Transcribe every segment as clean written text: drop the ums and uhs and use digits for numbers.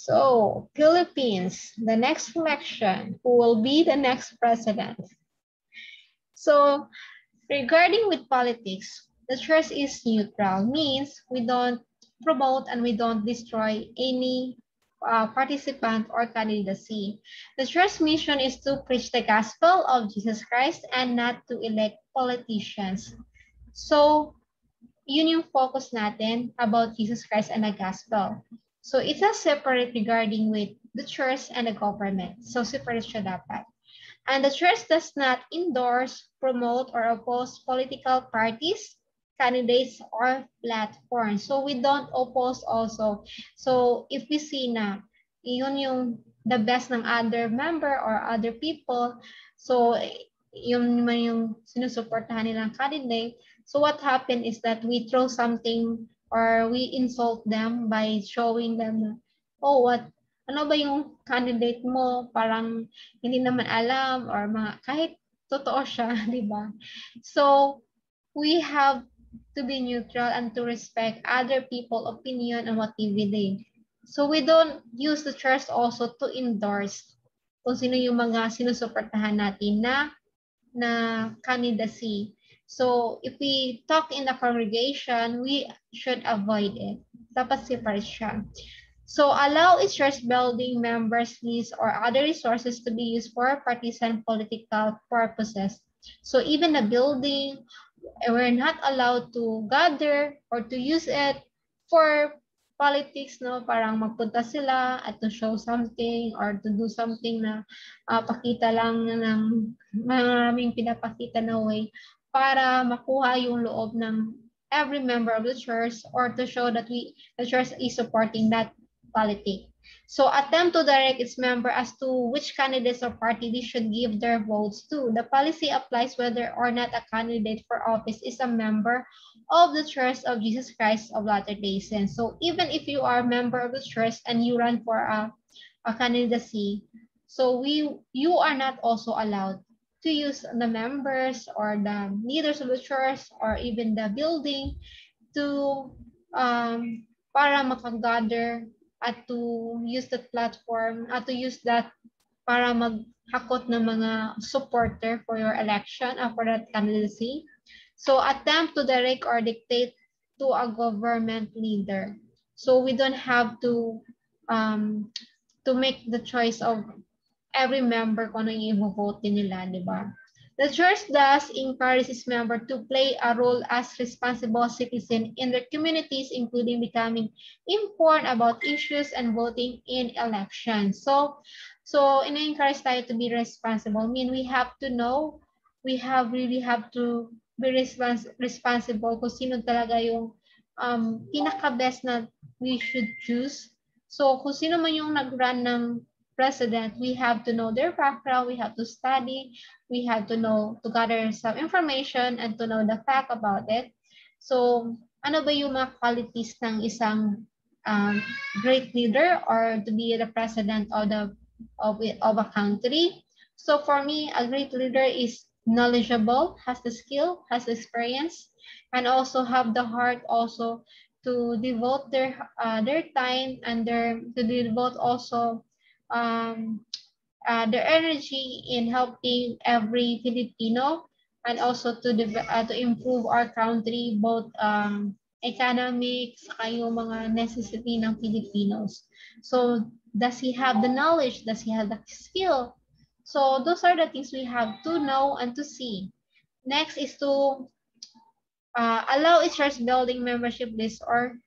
So, Philippines, the next election, who will be the next president? So, regarding with politics, the church is neutral, means we don't promote and we don't destroy any participant or candidacy. The church mission is to preach the gospel of Jesus Christ and not to elect politicians. So, yun yung focus natin about Jesus Christ and the gospel. So, it's a separate regarding with the church and the government. So, separate siya dapat. And the church does not endorse, promote, or oppose political parties, candidates, or platforms. So, we don't oppose also. So, if we see na yun yung the best ng other member or other people, so yun man yung sinusuportahan nilang candidate, so what happened is that we throw something or we insult them by showing them, oh, ano ba yung candidate mo? Parang hindi naman alam or mga kahit totoo siya, di ba? So, we have to be neutral and to respect other people's opinion and what they believe. So, we don't use the church also to endorse kung sino yung mga sinusuportahan natin na candidacy. So, if we talk in the congregation, we should avoid it. Dapat separate siya. So, allow its church building members' needs or other resources to be used for partisan political purposes. So, even the building, we're not allowed to gather or to use it for politics, no? Parang magpunta sila at to show something or to do something na pakita lang ng maraming pinapakita na way para makuha yung loob ng every member of the church or to show that the church is supporting that politic. So attempt to direct its member as to which candidates or party they should give their votes to. The policy applies whether or not a candidate for office is a member of the Church of Jesus Christ of Latter-day Saints. So even if you are a member of the church and you run for a candidacy, so you are not also allowed to use the members or the leaders of the church or even the building to para makagather at to use that platform, at to use that para maghakot ng mga supporter for your election or for that candidacy. So attempt to direct or dictate to a government leader. So we don't have to make the choice of every member kung ano yung i-vote nila, di ba? The church thus encourages members to play a role as responsible citizens in their communities, including becoming informed about issues and voting in elections. So in-encourage tayo to be responsible. I mean, we have to know, really have to be responsible kung sino talaga yung pinaka-best na we should choose. So kung sino man yung nag-run ng president, we have to know their background, we have to study, we have to know, to gather some information and to know the fact about it. So, ano ba yung mga qualities ng isang great leader or to be the president of a country? So for me, a great leader is knowledgeable, has the skill, has the experience, and also have the heart also to devote their time and to devote also their energy in helping every Filipino and also to improve our country, both economics, saka yung mga necessity ng Filipinos. So, does he have the knowledge? Does he have the skill? So, those are the things we have to know and to see. Next is to allow its church building membership list or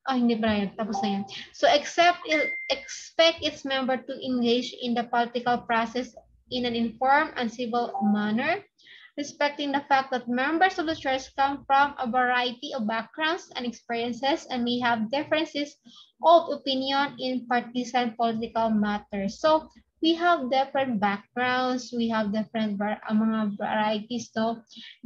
hindi ba yan? Tapos na yan. So, expect its member to engage in the political process in an informed and civil manner, respecting the fact that members of the church come from a variety of backgrounds and experiences and may have differences of opinion in partisan political matters. So, we have different backgrounds, we have different mga varieties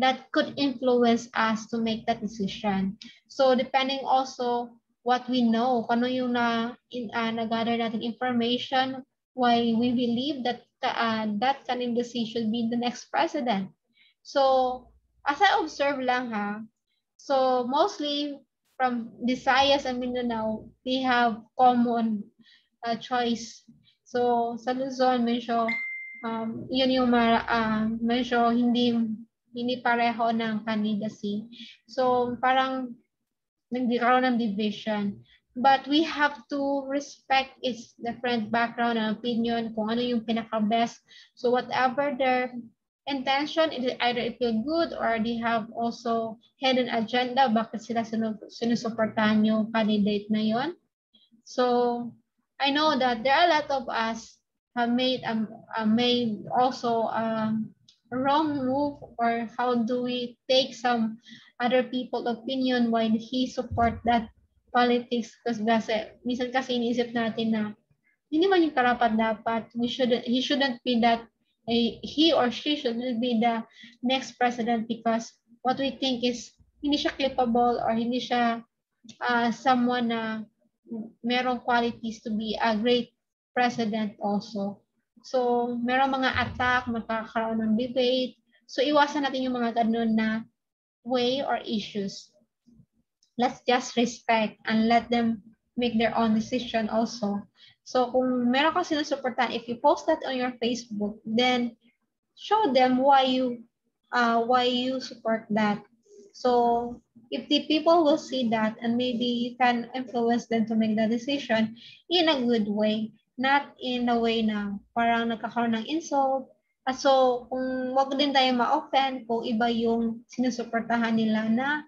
that could influence us to make that decision. So, depending also what we know, kung ano yung na-gather natin information, why we believe that that candidacy should be the next president. So, as I observe lang so mostly from Visayas and Mindanao, they have common choice. So sa Luzon, medyo yun yung medyo hindi pareho ng candidacy. So parang nagkaroon ng division. But we have to respect its different background and opinion, kung ano yung pinaka-best. So whatever their intention, either it feel good or they have also hidden agenda, bakit sila sinusuportahan yung candidate na yon. So I know that there are a lot of us have made also a wrong move, or how do we take some other people opinion why he support that politics, kasi minsan kasi iniisip natin na hindi man yung karapat dapat, he shouldn't be that, he or she shouldn't be the next president, because what we think is hindi siya capable, or hindi siya someone na merong qualities to be a great president also. So, merong mga attack, magkakaroon ng debate. So, iwasan natin yung mga ganun na way or issues. Let's just respect and let them make their own decision also. So, kung meron kang sinusuportahan, if you post that on your Facebook, then show them why you support that. So if the people will see that, and maybe you can influence them to make the decision in a good way, not in a way na parang nagkakaroon ng insult. So kung wag din tayo ma-offend kung iba yung sinusuportahan nila na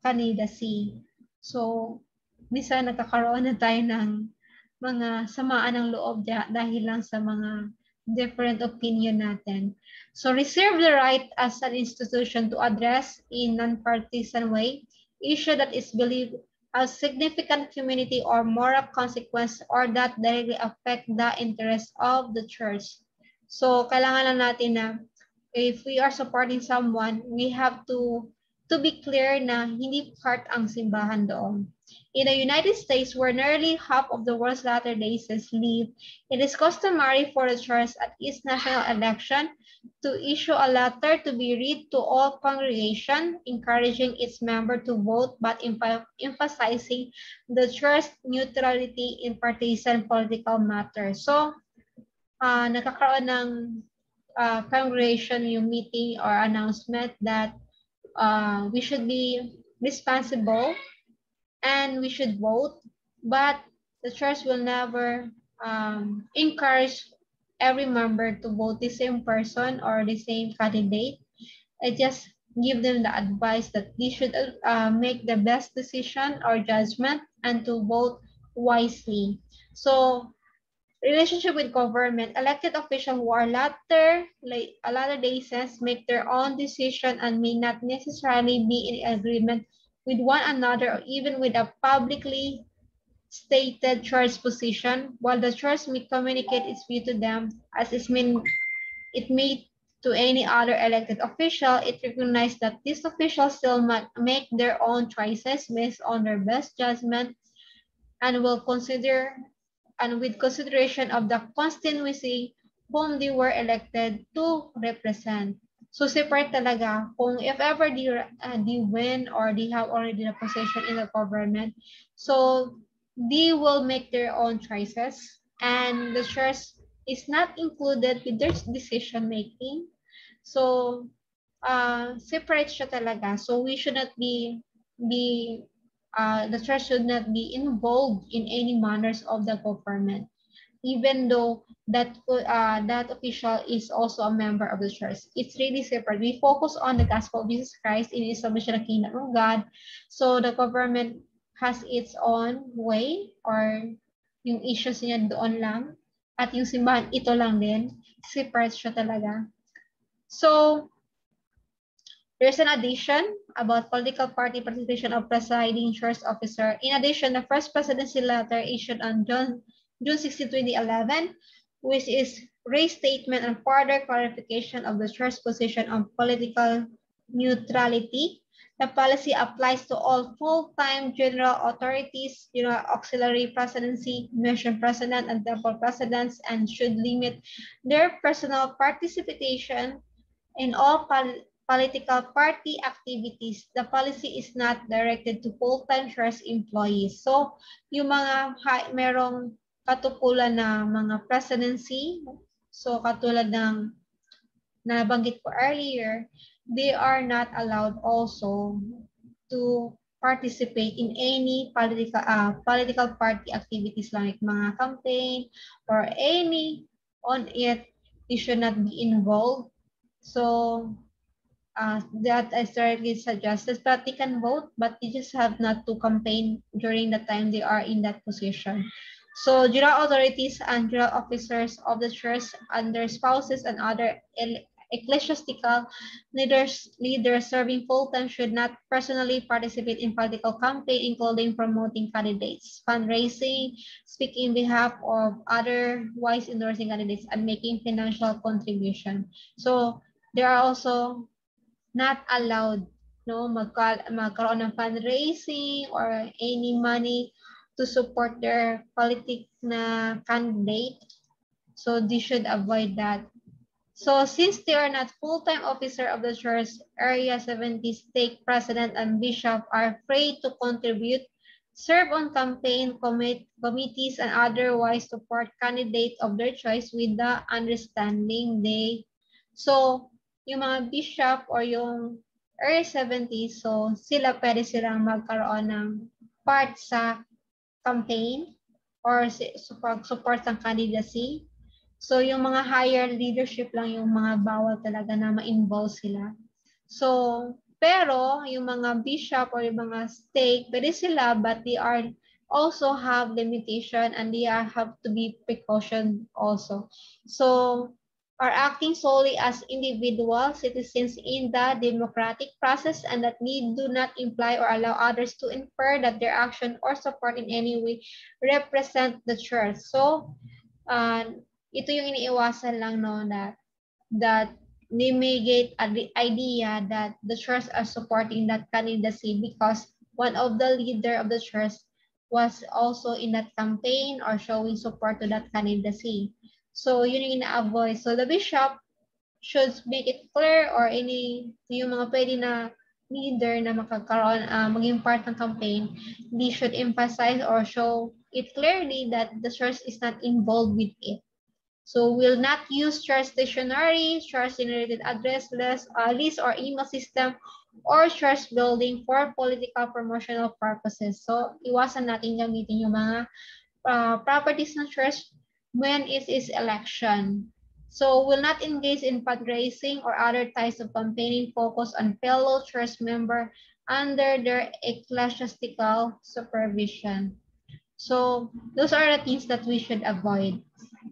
candidacy. So minsan nagkakaroon na tayo ng mga samaan ng loob dahil lang sa mga different opinion natin. So reserve the right as an institution to address in non-partisan way issue that is believed as significant community or moral consequence, or that directly affect the interest of the church. So kailangan lang natin na if we are supporting someone, we have to be clear na hindi part ang simbahan doon. In the United States, where nearly half of the world's Latter-day Saints live, it is customary for the church at its national election to issue a letter to be read to all congregation, encouraging its member to vote, but emphasizing the church's neutrality in partisan political matters. So, nagkakaroon ng congregation yung meeting or announcement that we should be responsible and we should vote, but the church will never encourage every member to vote the same person or the same candidate. I just give them the advice that they should make the best decision or judgment and to vote wisely. So relationship with government, elected officials who are Latter-day Saints make their own decision and may not necessarily be in agreement with one another or even with a publicly stated church position. While the church may communicate its view to them as it may to any other elected official, it recognizes that these officials still make their own choices based on their best judgment and will consider and with consideration of the constituency whom they were elected to represent. So separate talaga kung if ever they win or they have already a position in the government. So they will make their own choices, and the church is not included with their decision making. So separate siya talaga. So we should not be the church should not be involved in any manners of the government, even though that official is also a member of the church. It's really separate. We focus on the gospel of Jesus Christ in establishing the kingdom of God. So the government has its own way, or yung issues niya doon lang. At yung simbahan, ito lang din. Separate siya talaga. So, there's an addition about political party participation of presiding church officer. In addition, the first presidency letter issued on June 16, 2011, which is restatement and further clarification of the church's position on political neutrality. The policy applies to all full-time general authorities, auxiliary presidency, mission president, and temple presidents, and should limit their personal participation in all political party activities. The policy is not directed to full-time church employees. So, yung mga merong katukulan na mga presidency. So katulad ng nabanggit ko earlier, they are not allowed also to participate in any political party activities like mga campaign or any on it. They should not be involved. So that I strongly suggest that they can vote, but they just have not to campaign during the time they are in that position. So general authorities and general officers of the church and their spouses and other ecclesiastical leaders serving full-time should not personally participate in political campaign, including promoting candidates, fundraising, speaking in behalf of otherwise endorsing candidates, and making financial contribution. So there are also not allowed magkaroon ng fundraising or any money to support their politic na candidate. So they should avoid that. So since they are not full-time officer of the church, Area 70 stake president and bishop are free to contribute, serve on campaign committees, and otherwise support candidates of their choice with the understanding so yung mga bishop or yung Area 70, so sila pwede silang magkaroon ng part sa campaign or support ng candidacy. So, yung mga higher leadership lang yung mga bawal talaga na ma-involve sila. So, pero yung mga bishop or yung mga stake, pwede sila, but they are also have limitation and they have to be precaution also. So, are acting solely as individual citizens in the democratic process and that need do not imply or allow others to infer that their action or support in any way represent the church. So, ito yung iniiwasan lang no that they may get the idea that the church are supporting that candidacy because one of the leader of the church was also in that campaign or showing support to that candidacy. So yun yung ina-avoid. So the bishop should make it clear or yung mga pwede na leader na makakaroon, maging part ng campaign, they should emphasize or show it clearly that the church is not involved with it. So will not use church stationery, church-generated address list or email system, or church building for political promotional purposes. So iwasan natin gamitin yung mga properties ng church when it is election. So will not engage in fundraising or other types of campaigning focused on fellow church member under their ecclesiastical supervision. So those are the things that we should avoid.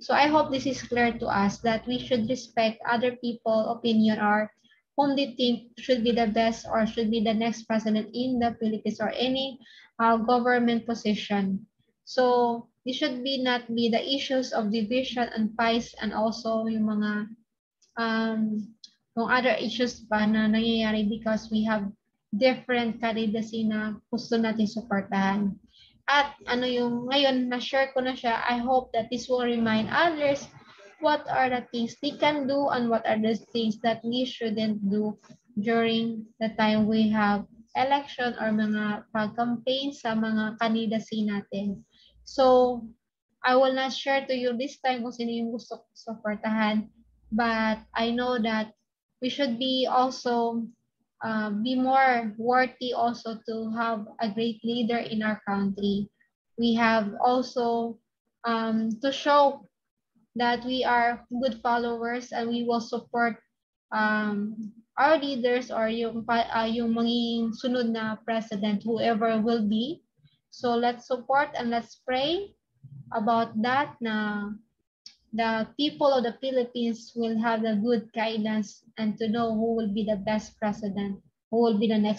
So I hope this is clear to us that we should respect other people's opinion or whom they think should be the best or should be the next president in the Philippines or any government position. So it should not be the issues of division and fights and also yung mga yung other issues pa na nangyayari because we have different candidacy na gusto natin suportahan. At yung ngayon na-share ko na siya, I hope that this will remind others what are the things they can do and what are the things that we shouldn't do during the time we have election or mga pag-campaign sa mga candidacy natin. So, I will not share to you this time kung sino yung gusto ko supportahan, but I know that we should be also be more worthy also to have a great leader in our country. We have also to show that we are good followers and we will support our leaders or yung magiging sunod na president, whoever will be. So let's support and let's pray about that na the people of the Philippines will have the good guidance and to know who will be the best president, who will be the next